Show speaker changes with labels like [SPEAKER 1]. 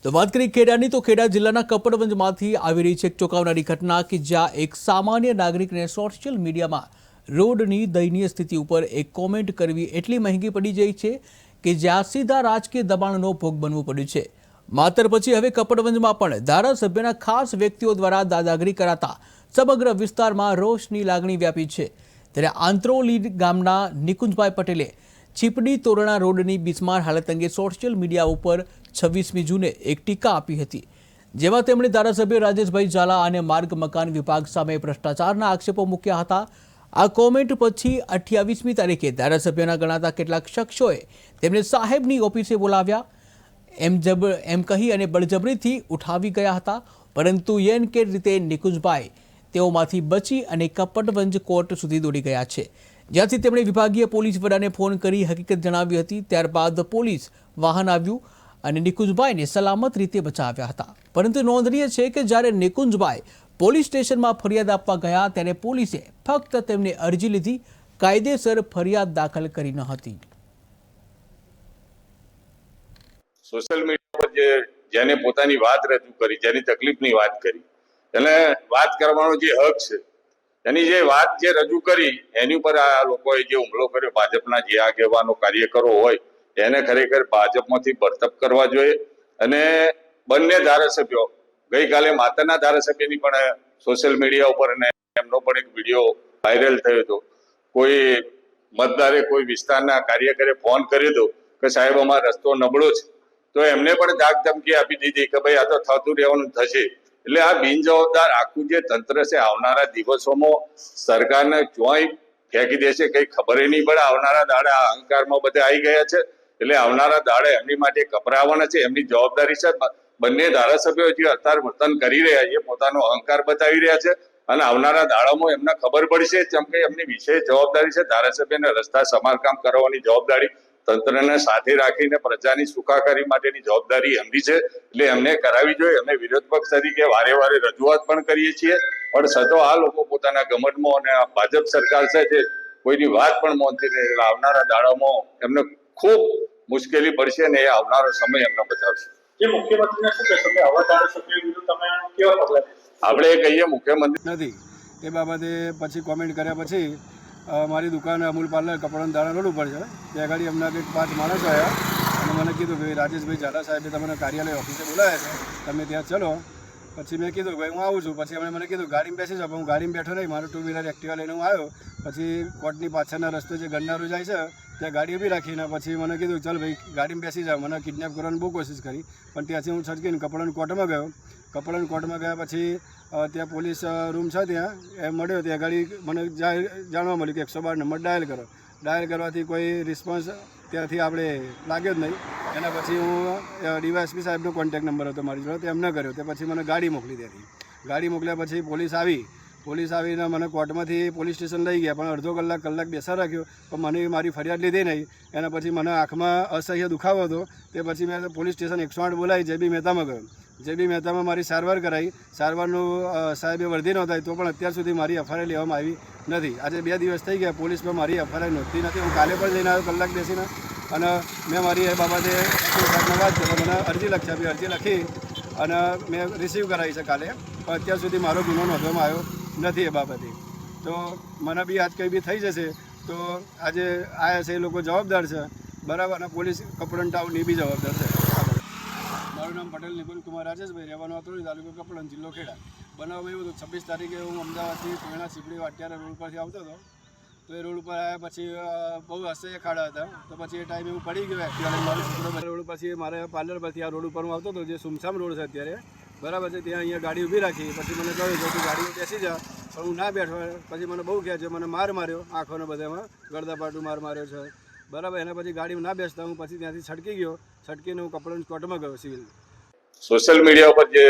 [SPEAKER 1] તો વાત કરીએ ખેડાની, તો ખેડા જિલ્લાના કપડવંજમાંથી આવી રહી છે એક ચોંકાવનારી ઘટના કે જ્યાં એક સામાન્ય નાગરિકને સોશિયલ મીડિયામાં રોડની દયનીય સ્થિતિ ઉપર એક કોમેન્ટ કરવી એટલી મહેંગી પડી ગઈ છે કે જ્યાં સીધા રાજકીય દબાણનો ભોગ બનવું પડ્યું છે। માતર પછી હવે કપડવંજમાં પણ ધારાસભ્યના ખાસ વ્યક્તિઓ દ્વારા દાદાગીરી કરાતા સમગ્ર વિસ્તારમાં રોષની લાગણી વ્યાપી છે। ત્યારે આંત્રોલી ગામના નિકુંજભાઈ પટેલે છીપડી તોરણા રોડની બિસ્માર હાલત અંગે સોશિયલ મીડિયા ઉપર 26મી જૂને એક ટીકા આપી હતી, જેમાં તેમણે ધારાસભ્ય રાજેશભાઈ ઝાલા અને માર્ગ મકાન વિભાગ સામે ભ્રષ્ટાચારના આક્ષેપો મૂક્યા હતા। આ કોમેન્ટ પછી 28મી તારીખે ધારાસભ્યના ગણાતા કેટલાક શખ્સોએ તેમને સાહેબની ઓફિસે બોલાવ્યા એમ કહી અને બળજબરીથી ઉઠાવી ગયા હતા, પરંતુ એનકે રીતે નિકુંજભાઈ તેઓમાંથી બચી અને કપડવંજ કોર્ટ સુધી દોડી ગયા છે, જ્યાંથી તેમણે વિભાગીય પોલીસ વડાને ફોન કરી હકીકત જણાવી હતી। ત્યારબાદ પોલીસ વાહન આવ્યું અને નિકુંજભાઈને સલામત રીતે બચાવ્યા હતા। પરંતુ નોંધનીય છે કે જ્યારે નિકુંજભાઈ પોલીસ સ્ટેશનમાં ફરિયાદ આપવા ગયા ત્યારે પોલીસે ફક્ત તેમની અરજી લીધી, કાયદેસર ફરિયાદ દાખલ કરી ન હતી।
[SPEAKER 2] સોશિયલ મીડિયા પર જેને પોતાની વાત રજૂ કરી, જેની તકલીફની વાત કરી, એને વાત કરવાનો જે હક છે, એની જે વાત જે રજૂ કરી એની ઉપર આ લોકોએ જે હુમલો કર્યો, ભાજપના જે આગેવાનો કાર્યકરો હોય એને ખરેખર ભાજપમાંથી બરતરફ કરવા જોઈએ। અને બંને ધારાસભ્યો, ગઈકાલે માતરના ધારાસભ્યની પણ સોશિયલ મીડિયા ઉપર અને એમનો પણ એક વિડીયો વાયરલ થયો હતો। કોઈ મતદારે કોઈ વિસ્તારના કાર્યકરે ફોન કર્યો હતો કે સાહેબ અમારો રસ્તો નબળો છે, તો એમને પણ ધાક ધમકી આપી દીધી કે ભાઈ આ તો થતું રહેવાનું થશે। એટલે આ બિનજવાબદાર આખું જે તંત્ર છે આવનારા દિવસોમાં સરકારને ચોય ફેંકી દેશે, કઈ ખબર નહીં પડે। આવનારા દાડા અહંકારમાં બધા આવી ગયા છે, એટલે આવનારા દાડે એમની માટે કપરાવાના છે, એમની જવાબદારી છે। બંને ધારાસભ્યો જે અત્યારે વર્તન કરી રહ્યા છે પોતાનો અહંકાર બતાવી રહ્યા છે, અને આવનારા દાડામાં એમને ખબર પડશે જેમ કે એમની વિશેષ જવાબદારી છે। ધારાસભ્યને રસ્તા સમારકામ કરવાની જવાબદારી તંત્રને સાથે રાખીને પ્રજાની સુખાકારી માટેની જવાબદારી એમની છે, એટલે એમને કરાવી જોઈએ। અમે વિરોધ પક્ષ તરીકે વારે વારે રજૂઆત પણ કરીએ છીએ, પણ છતાં આ લોકો પોતાના ગમતમાં અને આ ભાજપ સરકાર છે જે કોઈની વાત પણ માનતી નહીં, એટલે આવનારા દાડામાં એમને ખૂબ મુશ્કેલી પડશે અને એ આવનારો સમય એમને બચાવશે। આપણે કહીએ મુખ્યમંત્રી
[SPEAKER 3] નથી એ બાબતે પછી કોમેન્ટ કર્યા પછી મારી દુકાન અમૂલ પાર્લર કપડાં દાણા રોડ ઉપર છે, ત્યાં આગળ એમના કંઈક 5 માણસો આવ્યા અને મને કીધું કે રાજેશભાઈ ઝાલા સાહેબે તમને કાર્યાલય ઓફિસે બોલાવ્યા છે, તમે ત્યાં ચલો। પછી મેં કીધું ભાઈ હું આવું છું। પછી એમણે મને કીધું ગાડીમાં બેસી જાઓ, હું ગાડીમાં બેઠો નહીં, મારું 2 વ્હીલર એક્ટિવા લઈને હું આવ્યો। પછી કોર્ટની પાછળના રસ્તે જે ગન્નારું જાય છે ત્યાં ગાડી ઊભી રાખીને પછી મને કીધું ચાલ ભાઈ ગાડીમાં બેસી જાઓ। મને કિડનેપ કરવાની બહુ કોશિશ કરી, પણ ત્યાંથી હું છટકીને કપડાં કોર્ટમાં ગયો। કપડાં કોર્ટમાં ગયા પછી ત્યાં પોલીસ રૂમ છે, ત્યાં એ મળ્યો, ત્યાં ગાડી મને જાણવા મળ્યું કે 112 નંબર ડાયલ કરો। ડાયલ કરવાથી કોઈ રિસ્પોન્સ ત્યાંથી આપણે લાગ્યો જ નહીં। એના પછી હું ડીવાયએસપી સાહેબનો કોન્ટેક્ટ નંબર હતો મારી જોડે, તે એમને કર્યો, તે પછી મને ગાડી મોકલી ત્યાંથી। ગાડી મોકલ્યા પછી પોલીસ આવીને મને કોર્ટમાંથી પોલીસ સ્ટેશન લઈ ગયા, પણ અડધો કલાક બેસા રાખ્યો, પણ મને મારી ફરિયાદ લીધી નહીં। એના પછી મને આંખમાં અસહ્ય દુખાવો હતો, તે પછી મેં પોલીસ સ્ટેશન 108 બોલાવી જેબી મહેતામાં ગયો। જેબી મહેતામાં મારી સારવાર કરાવી, સારવારનું સાહેબે વર્ધી નોંધાવી, તો પણ અત્યાર સુધી મારી એફઆઈઆર લેવામાં આવી નથી। આજે 2 દિવસ થઈ ગયા, પોલીસ પર મારી એફઆઈઆર નોંધતી નથી। હું કાલે પણ જઈને આવ્યો કલાક બેસીને, અને મેં મારી એ બાબતે સાહેબને વાત કરી, મને અરજી લખી આપી, અરજી લખી અને મેં રિસીવ કરાવી છે કાલે, પણ અત્યાર સુધી મારો ગુનો નોંધવામાં આવ્યો નથી એ બાબતે। તો મને બી આજ કંઈ બી થઈ જશે તો આજે આવ્યા છે એ લોકો જવાબદાર છે, બરાબર, અને પોલીસ કપડન ટાઉનની બી જવાબદાર છે। મારું નામ પટેલ નિકુંજ કુમાર રાજેશભાઈ, રહેવાનું આંત્રોલી, તાલુકો કપડન, જિલ્લો ખેડા। બનાવ એવું હતું 26 તારીખે હું અમદાવાદથી કોઈના છીપડી વાટિયાના રોડ પરથી આવતો હતો, તો એ રોડ ઉપર આવ્યા પછી બહુ અસહ્ય ખાડા હતા, તો પછી એ ટાઈમે હું પડી ગયો એક્ચ્યુઅલી મારો છોકરો રોડ પછી મારે પાર્લર પરથી આ રોડ ઉપર હું આવતો હતો, જે સુમસામ રોડ છે અત્યારે, બરાબર છે, ત્યાં અહીંયા ગાડી ઊભી રાખી। પછી મને કહ્યું કે તું ગાડીમાં બેસી જા, પણ હું ના બેઠો। પછી મને બહુ કહે છે, મને માર માર્યો, આંખોને બધામાં ગળદાપાટું માર માર્યો છે, બરાબર। એના પછી ગાડીમાં ના બેસતા હું પછી ત્યાંથી છટકી ગયો, છટકીને હું કપડાં કોર્ટમાં ગયો સિવિલ।
[SPEAKER 2] સોશિયલ મીડિયા ઉપર જે